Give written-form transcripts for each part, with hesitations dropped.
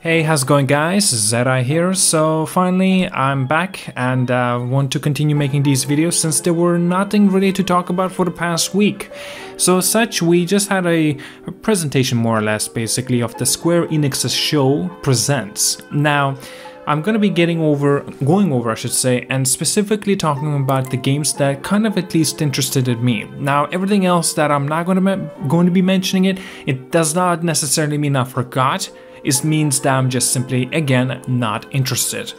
Hey, how's it going guys? Zedai here. So finally I'm back and want to continue making these videos since there were nothing really to talk about for the past week. So as such, we just had a presentation more or less basically of the Square Enix's show Presents. Now I'm gonna be going over I should say, and specifically talking about the games that kind of at least interested me. Now everything else that I'm not going to be mentioning it does not necessarily mean I forgot. It means that I'm just simply, again, not interested.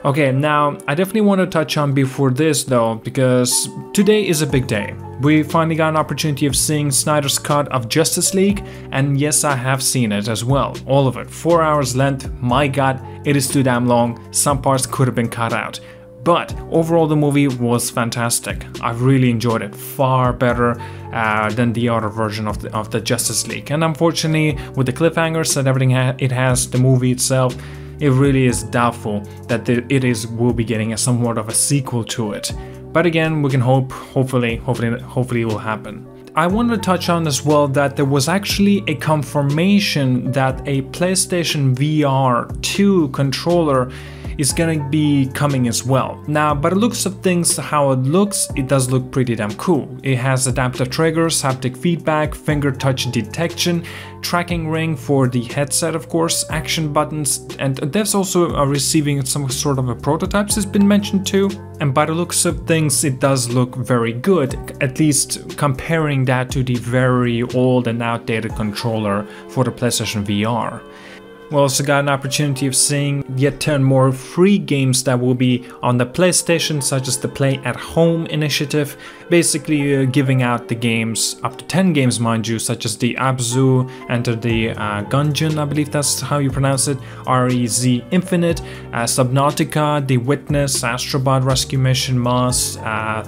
Okay, now I definitely want to touch on before this though, because today is a big day. We finally got an opportunity of seeing Snyder's cut of Justice League, and yes, I have seen it as well. All of it, 4 hours length. My god, it is too damn long. Some parts could have been cut out. But overall the movie was fantastic. I really enjoyed it, far better than the other version of the Justice League. And unfortunately, with the cliffhangers and everything it has, the movie itself, it really is doubtful that will be getting somewhat of a sequel to it. But again, we can hopefully it will happen. I wanted to touch on as well that there was actually a confirmation that a PlayStation VR 2 controller is gonna be coming as well. Now, by the looks of things, how it looks, it does look pretty damn cool. It has adaptive triggers, haptic feedback, finger touch detection, tracking ring for the headset of course, action buttons, and devs also are receiving some sort of a prototypes has been mentioned too. And by the looks of things, it does look very good, at least comparing that to the very old and outdated controller for the PlayStation VR. We also got an opportunity of seeing yet 10 more free games that will be on the PlayStation, such as the Play at Home initiative, basically giving out the games, up to 10 games mind you, such as the Abzu, Enter the Gungeon, I believe that's how you pronounce it, REZ Infinite, Subnautica, The Witness, Astrobot Rescue Mission, Moss,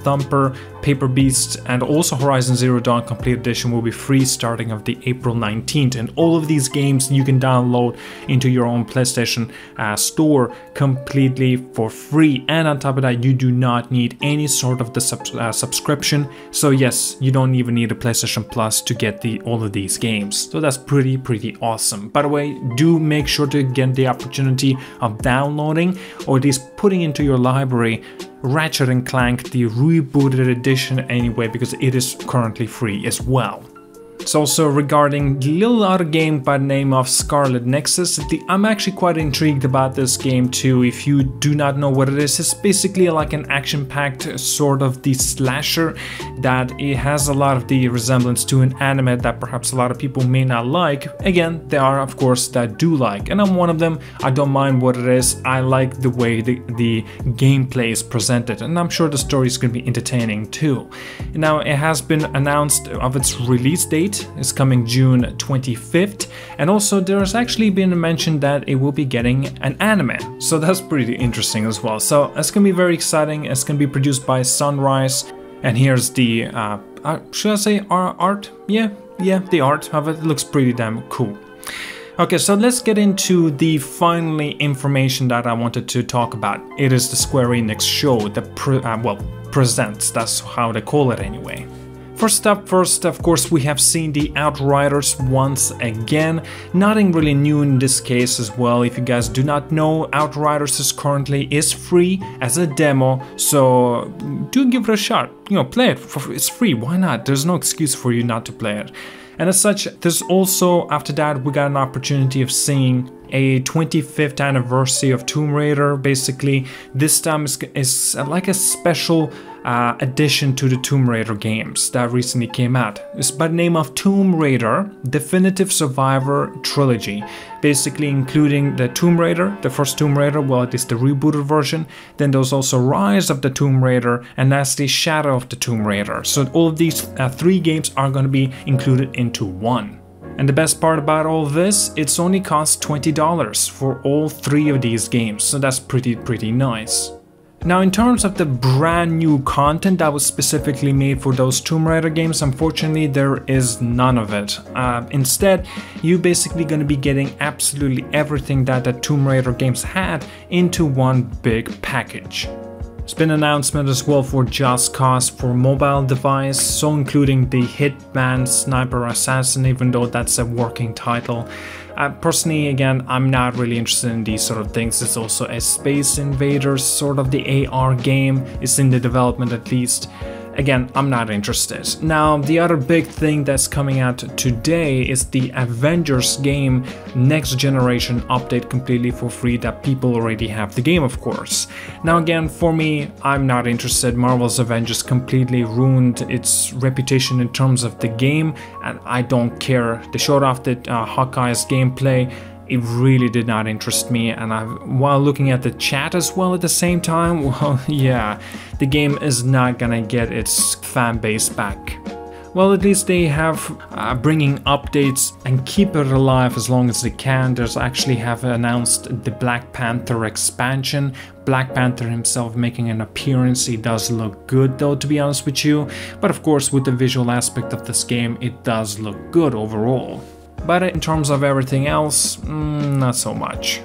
Thumper, Paper Beast, and also Horizon Zero Dawn Complete Edition will be free starting of the April 19th. And all of these games you can download into your own PlayStation store completely for free. And on top of that, you do not need any sort of the subscription. So yes, you don't even need a PlayStation Plus to get all of these games. So that's pretty awesome. By the way, do make sure to get the opportunity of downloading or at least putting into your library Ratchet & Clank, the rebooted edition anyway, because it is currently free as well. It's also regarding the little other game by the name of Scarlet Nexus. I'm actually quite intrigued about this game too. If you do not know what it is, it's basically like an action-packed sort of the slasher that it has a lot of the resemblance to an anime that perhaps a lot of people may not like. Again, there are of course that do like, and I'm one of them. I don't mind what it is. I like the way the gameplay is presented, and I'm sure the story is going to be entertaining too. Now, it has been announced of its release date. Is coming June 25th, and also there's actually been mentioned that it will be getting an anime, so that's pretty interesting as well. So it's gonna be very exciting. It's gonna be produced by Sunrise, and here's the should I say art? Yeah, the art of it looks pretty damn cool. Okay, so let's get into the finally information that I wanted to talk about. It is the Square Enix show, the Presents, that's how they call it anyway. First, of course, we have seen the Outriders once again. Nothing really new in this case as well. If you guys do not know, Outriders is free as a demo, so do give it a shot. You know, play it. It's free. Why not? There's no excuse for you not to play it. And as such, there's also, after that, we got an opportunity of seeing a 25th anniversary of Tomb Raider. Basically, this time is like a special addition to the Tomb Raider games that recently came out. It's by the name of Tomb Raider Definitive Survivor Trilogy, basically including the Tomb Raider, the first Tomb Raider, well, it is the rebooted version. Then there's also Rise of the Tomb Raider, and that's the Shadow of the Tomb Raider. So all of these 3 games are going to be included into one. And the best part about all this, it's only cost $20 for all 3 of these games, so that's pretty nice. Now, in terms of the brand new content that was specifically made for those Tomb Raider games, unfortunately there is none of it. Instead, you're basically going to be getting absolutely everything that the Tomb Raider games had into one big package. There's been an announcement as well for Just Cause for mobile device, so including the Hitman Sniper Assassin, even though that's a working title. Personally, again, I'm not really interested in these sort of things. It's also a Space Invaders, sort of the AR game. It's in the development at least. Again, I'm not interested. Now, the other big thing that's coming out today is the Avengers game next generation update completely for free that people already have the game, of course. Now again, for me, I'm not interested. Marvel's Avengers completely ruined its reputation in terms of the game, and I don't care. They showed off the Hawkeye's gameplay. It really did not interest me, and while looking at the chat as well at the same time, well, yeah, the game is not gonna get its fan base back. Well, at least they have bringing updates and keep it alive as long as they can. There's actually have announced the Black Panther expansion. Black Panther himself making an appearance. He does look good though, to be honest with you, but of course with the visual aspect of this game, it does look good overall. But in terms of everything else, not so much.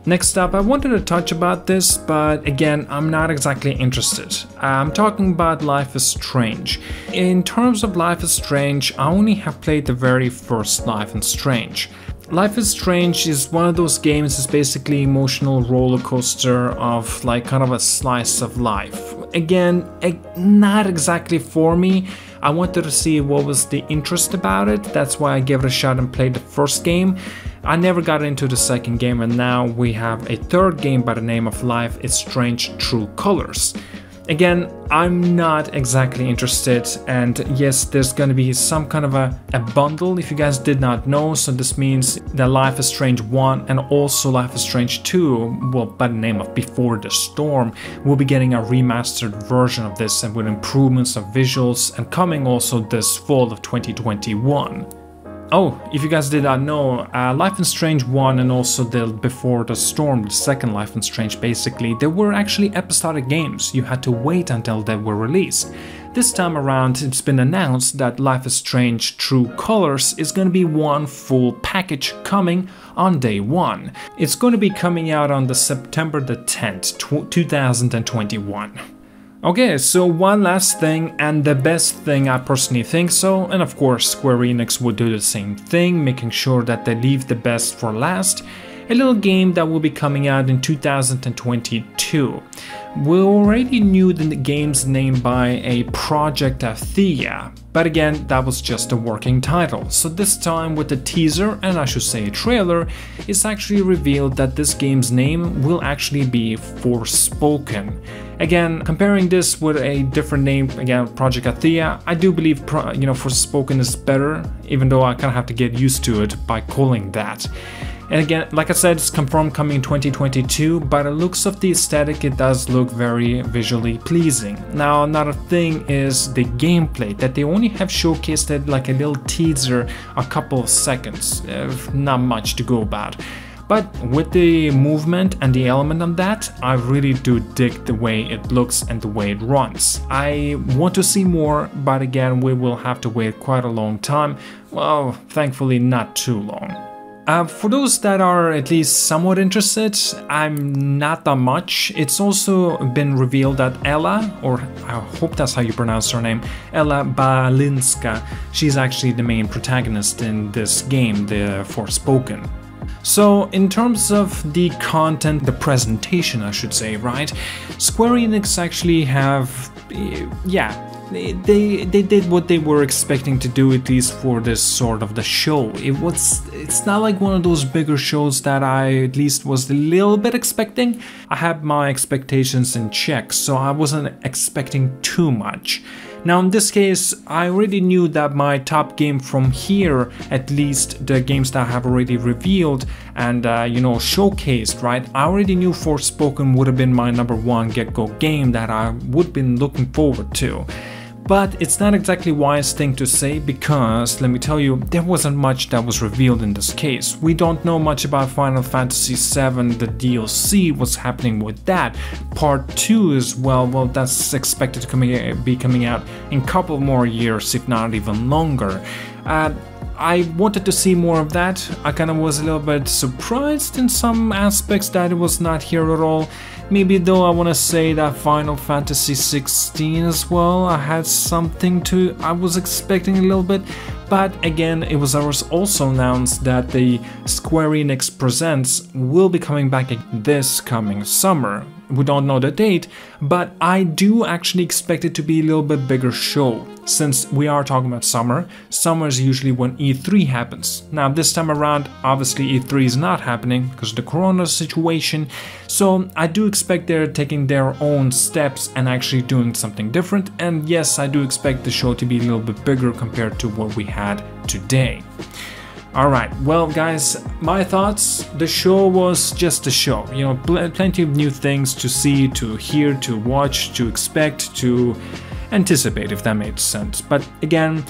Next up, I wanted to touch about this, but again, I'm not exactly interested. I'm talking about Life is Strange. In terms of Life is Strange, I only have played the very first Life is Strange. Life is Strange is one of those games. It's basically emotional roller coaster of like kind of a slice of life. Again, not exactly for me. I wanted to see what was the interest about it. That's why I gave it a shot and played the first game. I never got into the second game, and now we have a third game by the name of Life is Strange True Colors. Again, I'm not exactly interested, and yes, there's gonna be some kind of a bundle if you guys did not know. So this means that Life is Strange 1 and also Life is Strange 2, well, by the name of Before the Storm, we'll be getting a remastered version of this and with improvements of visuals, and coming also this fall of 2021. Oh, if you guys did not know, Life is Strange 1 and also the Before the Storm, the second Life is Strange basically, they were actually episodic games. You had to wait until they were released. This time around, it's been announced that Life is Strange True Colors is going to be one full package coming on day one. It's going to be coming out on the September the 10th, 2021. Okay, so one last thing, and the best thing I personally think so, and of course Square Enix would do the same thing, making sure that they leave the best for last. A little game that will be coming out in 2022. We already knew the game's name by a Project Athia, but again, that was just a working title. So this time with the teaser, and I should say a trailer, it's actually revealed that this game's name will actually be Forspoken. Again, comparing this with a different name, again, Project Athia, I do believe, Forspoken is better, even though I kind of have to get used to it by calling that. And again, like I said, it's confirmed coming in 2022, by the looks of the aesthetic, it does look very visually pleasing. Now, another thing is the gameplay, that they only have showcased it like a little teaser, a couple of seconds, not much to go about. But with the movement and the element of that, I really do dig the way it looks and the way it runs. I want to see more, but again, we will have to wait quite a long time. Well, thankfully not too long. For those that are at least somewhat interested, I'm not that much. It's also been revealed that Ella, or I hope that's how you pronounce her name, Ella Balinska, she's actually the main protagonist in this game, the Forspoken. So in terms of the content, the presentation I should say, right? Square Enix actually have, they did what they were expecting to do, at least for this sort of the show. It's not like one of those bigger shows that I at least was a little bit expecting. I had my expectations in check, so I wasn't expecting too much. Now in this case, I already knew that my top game from here, at least the games that I have already revealed and showcased, right? I already knew Forspoken would have been my #1 get-go game that I would have been looking forward to. But it's not exactly a wise thing to say because, let me tell you, there wasn't much that was revealed in this case. We don't know much about Final Fantasy VII, the DLC, what's happening with that. Part 2 as well, that's expected to be coming out in a couple more years, if not even longer. I wanted to see more of that. I kind of was a little bit surprised in some aspects that it was not here at all. Maybe though I want to say that Final Fantasy XVI as well, I was expecting a little bit, But again, it was also announced that the Square Enix Presents will be coming back this coming summer. We don't know the date, but I do actually expect it to be a little bit bigger show. Since we are talking about summer, summer is usually when E3 happens. Now this time around, obviously E3 is not happening because of the corona situation, so I do expect they're taking their own steps and actually doing something different, and yes, I do expect the show to be a little bit bigger compared to what we had today. Alright, well guys, my thoughts, the show was just a show, you know, plenty of new things to see, to hear, to watch, to expect, to anticipate, if that made sense. But again,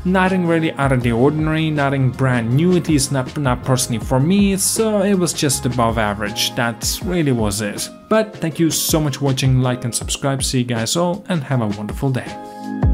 nothing really out of the ordinary, nothing brand new, at least not personally for me, so it was just above average, that really was it. But thank you so much for watching, like and subscribe, see you guys all, and have a wonderful day.